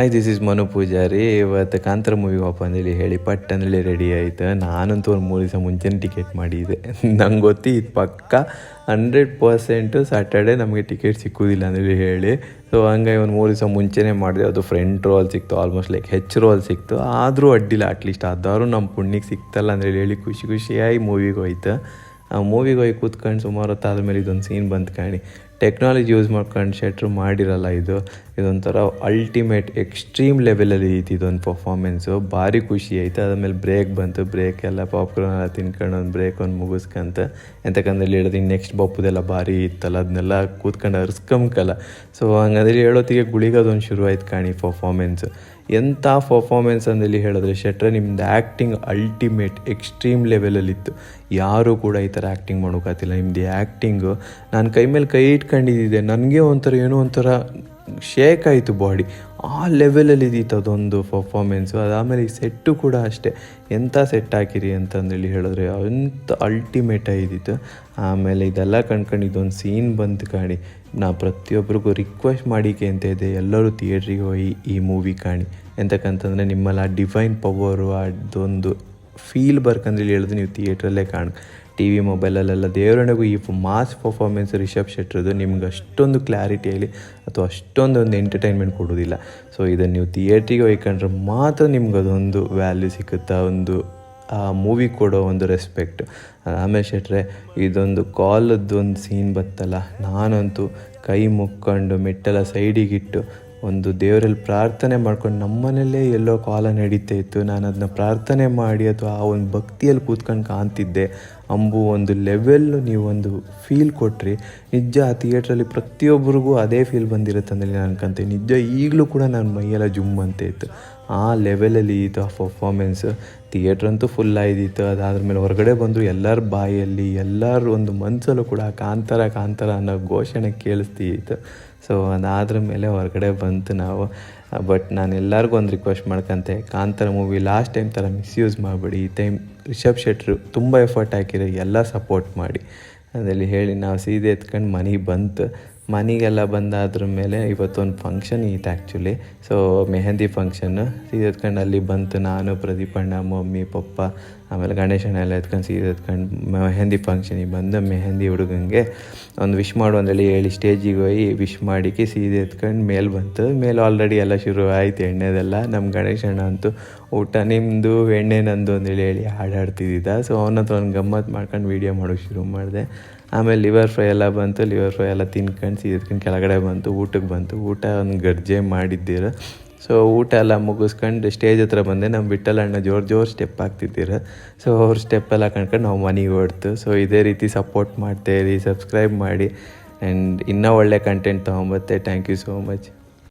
Hi this is Manu Pujari. ಇವತ್ತು ಕಾಂತಾರ ಮೂವಿಗೆ ಹೋಗಪ್ಪ ಅಂದೇಳಿ ಹೇಳಿ ಪಟ್ ಅಂದೇಳಿ ರೆಡಿ ಆಯಿತು. ನಾನಂತೂ ಒಂದು 3 ದಿವಸ ಮುಂಚೆನೇ ಟಿಕೆಟ್ ಮಾಡಿದ್ದೆ. ನಂಗೆ ಗೊತ್ತಿ ಇದು ಪಕ್ಕ 100% ಸ್ಯಾಟರ್ಡೇ ನಮಗೆ ಟಿಕೆಟ್ ಸಿಕ್ಕುವುದಿಲ್ಲ ಅಂದೇಳಿ ಹೇಳಿ. ಸೊ ಹಂಗಾಗಿ ಒಂದು 3 ದಿವಸ ಮುಂಚೆನೇ ಮಾಡಿದೆ. ಅದು ಫ್ರಂಟ್ ರೋಲ್ ಸಿಕ್ತು, ಆಲ್ಮೋಸ್ಟ್ ಲೈಕ್ ರೋಲ್ ಸಿಕ್ತು. ಆದರೂ ಅಡ್ಡಿಲ್ಲ, ಅಟ್ಲೀಸ್ಟ್ ಅದಾದ್ರು ನಮ್ಮ ಪುಣ್ಯಕ್ಕೆ ಸಿಕ್ತಲ್ಲ ಅಂದೇಳಿ ಹೇಳಿ ಖುಷಿಯಾಗಿ ಮೂವಿಗೆ ಹೋಯ್ತು. ಆ ಮೂವಿಗೆ ಹೋಗಿ ಕೂತ್ಕೊಂಡು ಸುಮಾರು ಹೊತ್ತು ಆದಮೇಲೆ ಇದೊಂದು ಸೀನ್ ಬಂತು ಕಾಣಿ. ಟೆಕ್ನಾಲಜಿ ಯೂಸ್ ಮಾಡ್ಕೊಂಡು ಶೆಟ್ರು ಮಾಡಿರಲ್ಲ ಇದೊಂಥರ ಅಲ್ಟಿಮೇಟ್ ಎಕ್ಸ್ಟ್ರೀಮ್ ಲೆವೆಲಲ್ಲಿ ಐತಿ ಇದೊಂದು ಪರ್ಫಾರ್ಮೆನ್ಸು. ಭಾರಿ ಖುಷಿ ಆಯಿತು. ಅದಾದಮೇಲೆ ಬ್ರೇಕ್ ಬಂತು. ಬ್ರೇಕ್ ಎಲ್ಲ ಪಾಪ್ಕಾರ್ನ್ ಎಲ್ಲ ತಿನ್ಕೊಂಡು ಒಂದು ಬ್ರೇಕ್ ಒಂದು ಮುಗಿಸ್ಕೊಂತ ಎಂತಕ್ಕಂದಲ್ಲಿ ಹೇಳೋದು ನೆಕ್ಸ್ಟ್ ಬಪ್ಪುದೆಲ್ಲ ಭಾರಿ ಇತ್ತಲ್ಲ, ಅದನ್ನೆಲ್ಲ ಕೂತ್ಕೊಂಡು ಅರ್ಸ್ಕೊಂಕಲ್ಲ. ಸೊ ಹಂಗಂದ್ರೆ ಹೇಳೋತ್ತಿಗೆ ಗುಳಿಗದೊಂದು ಶುರು ಆಯ್ತು ಕಾಣಿ ಪರ್ಫಾರ್ಮೆನ್ಸು. ಎಂಥ ಪರ್ಫಾರ್ಮೆನ್ಸ್ ಅಂದೇಳಿ ಹೇಳಿದ್ರೆ ಶೆಟ್ರೆ ನಿಮ್ದು ಆ್ಯಕ್ಟಿಂಗ್ ಅಲ್ಟಿಮೇಟ್ ಎಕ್ಸ್ಟ್ರೀಮ್ ಲೆವೆಲಲ್ಲಿತ್ತು. ಯಾರೂ ಕೂಡ ಈ ಥರ ಆ್ಯಕ್ಟಿಂಗ್ ಮಾಡೋಕ್ಕಾಗ್ತಿಲ್ಲ. ನಿಮ್ಮದು ಆ್ಯಕ್ಟಿಂಗು ನಾನು ಕೈ ಮೇಲೆ ಕೈ ಇಟ್ಕೊಂಡಿದ್ದೆ, ನನಗೆ ಏನೋ ಒಂಥರ ಶೇಕ್ ಆಯಿತು ಬಾಡಿ. ಆ ಲೆವೆಲಲ್ಲಿ ಇದ್ದಿತ್ತು ಅದೊಂದು ಪರ್ಫಾರ್ಮೆನ್ಸು. ಅದಾದಮೇಲೆ ಈ ಸೆಟ್ಟು ಕೂಡ ಅಷ್ಟೇ, ಎಂಥ ಸೆಟ್ ಹಾಕಿರಿ ಅಂತಂದೇಳಿ ಹೇಳಿದ್ರೆ ಅಂಥ ಅಲ್ಟಿಮೇಟ್ ಆಗಿದ್ದಿತ್ತು. ಆಮೇಲೆ ಇದೆಲ್ಲ ಕಂಡ್ಕೊಂಡು ಇದೊಂದು ಸೀನ್ ಬಂತು ಕಾಣಿ. ನಾ ಪ್ರತಿಯೊಬ್ಬರಿಗೂ ರಿಕ್ವೆಸ್ಟ್ ಮಾಡಿಕೆ ಅಂತ ಇದೆ, ಎಲ್ಲರೂ ಥಿಯೇಟ್ರಿಗೆ ಹೋಗಿ ಈ ಮೂವಿ ಕಾಣಿ. ಎಂತಕ್ಕಂತಂದರೆ ನಿಮ್ಮಲ್ಲಿ ಆ ಡಿವೈನ್ ಪವರು, ಅದೊಂದು ಫೀಲ್ ಬರ್ಕಂದೇಳಿ ಹೇಳಿದ್ರೆ ನೀವು ಥಿಯೇಟ್ರಲ್ಲೇ ಟಿ ವಿ ಮೊಬೈಲಲ್ಲೆಲ್ಲ ದೇವರಣೆಗೂ ಈ ಮಾಸ್ ಪರ್ಫಾರ್ಮೆನ್ಸ್ ರಿಷಬ್ ಶೆಟ್ರದ್ದು ನಿಮ್ಗೆ ಅಷ್ಟೊಂದು ಕ್ಲಾರಿಟಿಯಲ್ಲಿ ಅಥವಾ ಅಷ್ಟೊಂದು ಎಂಟರ್ಟೈನ್ಮೆಂಟ್ ಕೊಡೋದಿಲ್ಲ. ಸೊ ಇದನ್ನು ನೀವು ಥಿಯೇಟ್ರಿಗೆ ಹೋಯ್ಕೊಂಡ್ರೆ ಮಾತ್ರ ನಿಮ್ಗೆ ಅದೊಂದು ವ್ಯಾಲ್ಯೂ ಸಿಗುತ್ತೆ, ಒಂದು ಆ ಮೂವಿ ಕೊಡೋ ಒಂದು ರೆಸ್ಪೆಕ್ಟ್. ಆಮೇಲೆ ಶೆಟ್ರೆ ಇದೊಂದು ಕಾಲದ್ದು ಒಂದು ಸೀನ್ ಬತ್ತಲ್ಲ, ನಾನಂತೂ ಕೈ ಮುಕ್ಕೊಂಡು ಮೆಟ್ಟೆಲ್ಲ ಸೈಡಿಗಿಟ್ಟು ಒಂದು ದೇವರಲ್ಲಿ ಪ್ರಾರ್ಥನೆ ಮಾಡ್ಕೊಂಡು, ನಮ್ಮನೆಯಲ್ಲೇ ಎಲ್ಲೋ ಕಾಲ ನಡೀತಾ ಇತ್ತು, ನಾನು ಅದನ್ನ ಪ್ರಾರ್ಥನೆ ಮಾಡಿ ಅಥವಾ ಆ ಒಂದು ಭಕ್ತಿಯಲ್ಲಿ ಕೂತ್ಕೊಂಡು ಕಾಣ್ತಿದ್ದೆ ಅಂಬು ಒಂದು ಲೆವೆಲ್ಲು ನೀವೊಂದು ಫೀಲ್ ಕೊಟ್ರಿ. ನಿಜ ಆ ಥಿಯೇಟ್ರಲ್ಲಿ ಪ್ರತಿಯೊಬ್ಬರಿಗೂ ಅದೇ ಫೀಲ್ ಬಂದಿರುತ್ತೆ ಅಂದರೆ ನಾನು ಅನ್ಕೊಂತೀನಿ. ನಿಜ ಈಗಲೂ ಕೂಡ ನನ್ನ ಮೈಯೆಲ್ಲ ಜುಮ್ ಅಂತ ಇತ್ತು. ಆ ಲೆವೆಲಲ್ಲಿ ಇತ್ತು ಆ ಪರ್ಫಾರ್ಮೆನ್ಸು. ಥಿಯೇಟ್ರಂತೂ ಫುಲ್ ಆಗಿತ್ತು. ಅದಾದ್ಮೇಲೆ ಹೊರಗಡೆ ಬಂದರು ಎಲ್ಲರ ಬಾಯಲ್ಲಿ, ಎಲ್ಲರ ಒಂದು ಮನಸ್ಸಲ್ಲೂ ಕೂಡ ಕಾಂತಾರ ಅನ್ನೋ ಘೋಷಣೆ ಕೇಳಿಸ್ತಿತ್ತು. ಸೊ ಅದಾದ್ರ ಮೇಲೆ ಹೊರಗಡೆ ಬಂತು ನಾವು. ಬಟ್ ನಾನು ಎಲ್ಲರಿಗೂ ಒಂದು ರಿಕ್ವೆಸ್ಟ್ ಮಾಡ್ಕೊಂತೆ, ಕಾಂತಾರ ಮೂವಿ ಲಾಸ್ಟ್ ಟೈಮ್ ಥರ ಮಿಸ್ಯೂಸ್ ಮಾಡಬೇಡಿ. ಈ ಟೈಮ್ ರಿಷಬ್ ಶೆಟ್ರು ತುಂಬ ಎಫರ್ಟ್ ಹಾಕಿರೋ, ಎಲ್ಲ ಸಪೋರ್ಟ್ ಮಾಡಿ ಅದರಲ್ಲಿ ಹೇಳಿ ನಾವು ಸೀದೆ ಎತ್ಕೊಂಡು ಮನೆಗೆ ಬಂತು. ಮನೆಗೆಲ್ಲ ಬಂದಾದ್ರ ಮೇಲೆ ಇವತ್ತೊಂದು ಫಂಕ್ಷನ್ ಇತ್ತು ಆ್ಯಕ್ಚುಲಿ. ಸೊ ಮೆಹಂದಿ ಫಂಕ್ಷನ್ನು ಸೀದೆ ಎತ್ಕೊಂಡು ಅಲ್ಲಿ ಬಂತು. ನಾನು, ಪ್ರದೀಪಣ್ಣ, ಮಮ್ಮಿ, ಪಪ್ಪ, ಆಮೇಲೆ ಗಣೇಶನ ಎಲ್ಲ ಎತ್ಕೊಂಡು ಸೀದೆ ಎತ್ಕೊಂಡು ಮೆಹಂದಿ ಫಂಕ್ಷನಿಗೆ ಬಂದು ಮೆಹಂದಿ ಹುಡುಗಂಗೆ ಒಂದು ವಿಶ್ ಮಾಡು ಅಂದೇಳಿ ಹೇಳಿ ಸ್ಟೇಜಿಗೆ ಹೋಗಿ ವಿಶ್ ಮಾಡಿಕೆ ಸೀದೆ ಎತ್ಕೊಂಡು ಮೇಲೆ ಬಂತು. ಮೇಲೆ ಆಲ್ರೆಡಿ ಎಲ್ಲ ಶುರು ಆಯ್ತು ಎಣ್ಣೆದೆಲ್ಲ. ನಮ್ಮ ಗಣೇಶಣ್ಣ ಅಂತೂ ಊಟ ನಿಮ್ಮದು ಎಣ್ಣೆ ನಂದು ಅಂದೇಳಿ ಹೇಳಿ ಹಾಡಾಡ್ತಿದ್ದ. ಸೊ ಅವನತ್ರ ಒಂದು ಗಮ್ಮತ್ತು ಮಾಡ್ಕೊಂಡು ವೀಡಿಯೋ ಮಾಡೋಕ್ಕೆ ಶುರು ಮಾಡಿದೆ. ಆಮೇಲೆ ಲಿವರ್ ಫ್ರೈ ಎಲ್ಲ ಬಂತು. ಲಿವರ್ ಫ್ರೈ ಎಲ್ಲ ತಿನ್ಕೊಂಡು ಸೀದ್ಕೊಂಡು ಕೆಳಗಡೆ ಊಟಕ್ಕೆ ಬಂತು. ಊಟ ಒಂದು ಗರ್ಜೆ ಮಾಡಿದ್ದೀರ. ಸೊ ಊಟ ಎಲ್ಲ ಮುಗಿಸ್ಕೊಂಡು ಸ್ಟೇಜ್ ಹತ್ರ ಬಂದೆ. ನಮ್ಮ ಬಿಟ್ಟಲಣ್ಣ ಜೋರು ಸ್ಟೆಪ್ ಹಾಕ್ತಿದ್ದೀರ. ಸೊ ಅವ್ರ ಸ್ಟೆಪ್ಪೆಲ್ಲ ಕಂಡ್ಕೊಂಡು ನಾವು ಮನೆಗೆ ಹೊಡ್ತು. ಸೊ ಇದೇ ರೀತಿ ಸಪೋರ್ಟ್ ಮಾಡ್ತಾಯಿರಿ, ಸಬ್ಸ್ಕ್ರೈಬ್ ಮಾಡಿ, ಆ್ಯಂಡ್ ಇನ್ನೂ ಒಳ್ಳೆ ಕಂಟೆಂಟ್ ತೊಗೊಂಬತ್ತೆ. Thank you so much.